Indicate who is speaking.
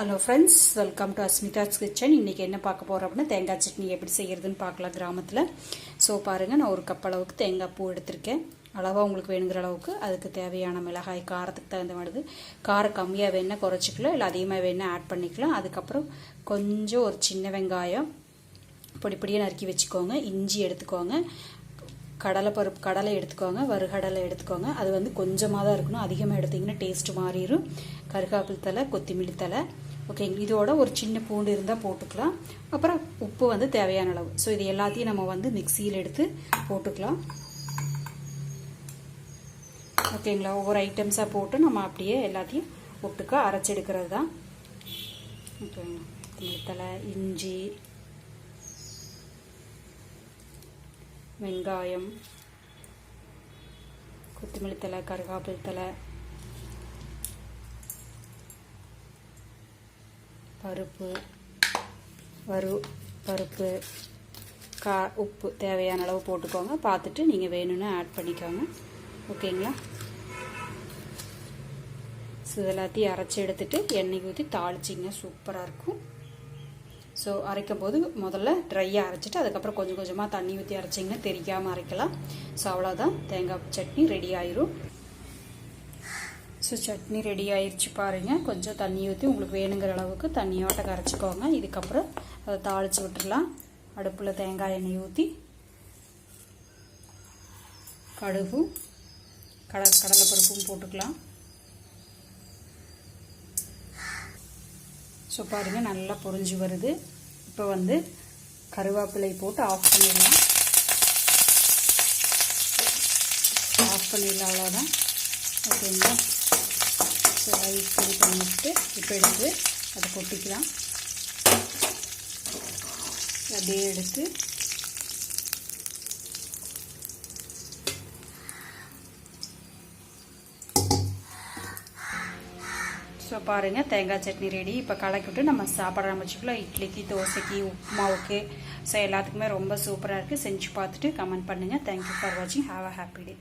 Speaker 1: Hello friends, welcome to Asmitha's kitchen. இன்றைக்கி என்ன பார்க்க போகிறோம் அப்படின்னா தேங்காய் சட்னி எப்படி செய்கிறதுன்னு பார்க்கலாம் கிராமத்தில். ஸோ பாருங்கள், நான் ஒரு கப் அளவுக்கு தேங்காய் பூ எடுத்திருக்கேன். அளவாக உங்களுக்கு வேணுங்கிற அளவுக்கு. அதுக்கு தேவையான மிளகாய் காரத்துக்கு தகுந்த மாதிரி, காரம் கம்மியாக வேணால் குறைச்சிக்கலாம், இல்லை அதிகமாக வேணால் ஆட் பண்ணிக்கலாம். அதுக்கப்புறம் கொஞ்சம் ஒரு சின்ன வெங்காயம் பொடிப்பொடியாக நறுக்கி வச்சுக்கோங்க. இஞ்சி எடுத்துக்கோங்க. கடலை எடுத்துக்கோங்க. வறுகடலை எடுத்துக்கோங்க. அது வந்து கொஞ்சமாக தான் இருக்கணும், அதிகமாக எடுத்திங்கன்னா டேஸ்ட்டு மாறிடும். கருகாப்பில் தலை, கொத்தமல்லி தலை, ஓகேங்க. இதோட ஒரு சின்ன பூண்டு இருந்தால் போட்டுக்கலாம். அப்புறம் உப்பு வந்து தேவையான அளவு. ஸோ இது எல்லாத்தையும் நம்ம வந்து மிக்சியில் எடுத்து போட்டுக்கலாம். ஓகேங்களா, ஒவ்வொரு ஐட்டம்ஸாக போட்டு நம்ம அப்படியே எல்லாத்தையும் ஒட்டுக்க அரைச்செடுக்கிறது தான். ஓகேங்களா, கொத்தமல்லி தலை, இஞ்சி, வெங்காயம், கொத்தமல்லி தலை, கருகாப்பில் தலை, பருப்பு, பருப்பு, உப்பு தேவையான அளவு போட்டுக்கோங்க. பார்த்துட்டு நீங்கள் வேணும்னு ஆட் பண்ணிக்கோங்க. ஓகேங்களா, ஸோ எல்லாத்தையும் அரைச்சி எடுத்துட்டு எண்ணெய் ஊற்றி தாளிச்சிங்கன்னா சூப்பராக இருக்கும். ஸோ அரைக்கும் போது முதல்ல ட்ரையாக அரைச்சிட்டு அதுக்கப்புறம் கொஞ்சம் கொஞ்சமாக தண்ணி ஊற்றி அரைச்சிங்கன்னா தெரியாமல் அரைக்கலாம். ஸோ அவ்வளோதான், தேங்காய் சட்னி ரெடி ஆயிரும். ஸோ சட்னி ரெடி ஆயிடுச்சு பாருங்கள். கொஞ்சம் தண்ணி ஊற்றி உங்களுக்கு வேணுங்கிற அளவுக்கு தண்ணியோட்ட கரைச்சிக்கோங்க. இதுக்கப்புறம் அதை தாளித்து விட்டுடலாம். அடுப்பில் தேங்காய் எண்ணெய் ஊற்றி கடுகும் கடலைப்பருப்பும் போட்டுக்கலாம். ஸோ பாருங்கள், நல்லா பொரிஞ்சு வருது. இப்போ வந்து கருவேப்பிலை போட்டு ஆஃப் பண்ணிடலாம். அவ்வளோதான். ஓகேங்களா, ஸோ ரைஸ் ரெடி பண்ணிவிட்டு இப்போ எடுத்து அதை கொட்டிக்கலாம். அப்படியே எடுத்து ஸோ பாருங்கள், தேங்காய் சட்னி ரெடி. இப்போ கலக்கிவிட்டு நம்ம சாப்பிட ஆரம்பிச்சுக்கலாம். இட்லிக்கு, தோசைக்கு, உப்புமாவுக்கு, ஸோ எல்லாத்துக்குமே ரொம்ப சூப்பராக இருக்குது. செஞ்சு பார்த்துட்டு கமெண்ட் பண்ணுங்கள். தேங்க்யூ ஃபார் வாட்சிங். Have a happy day.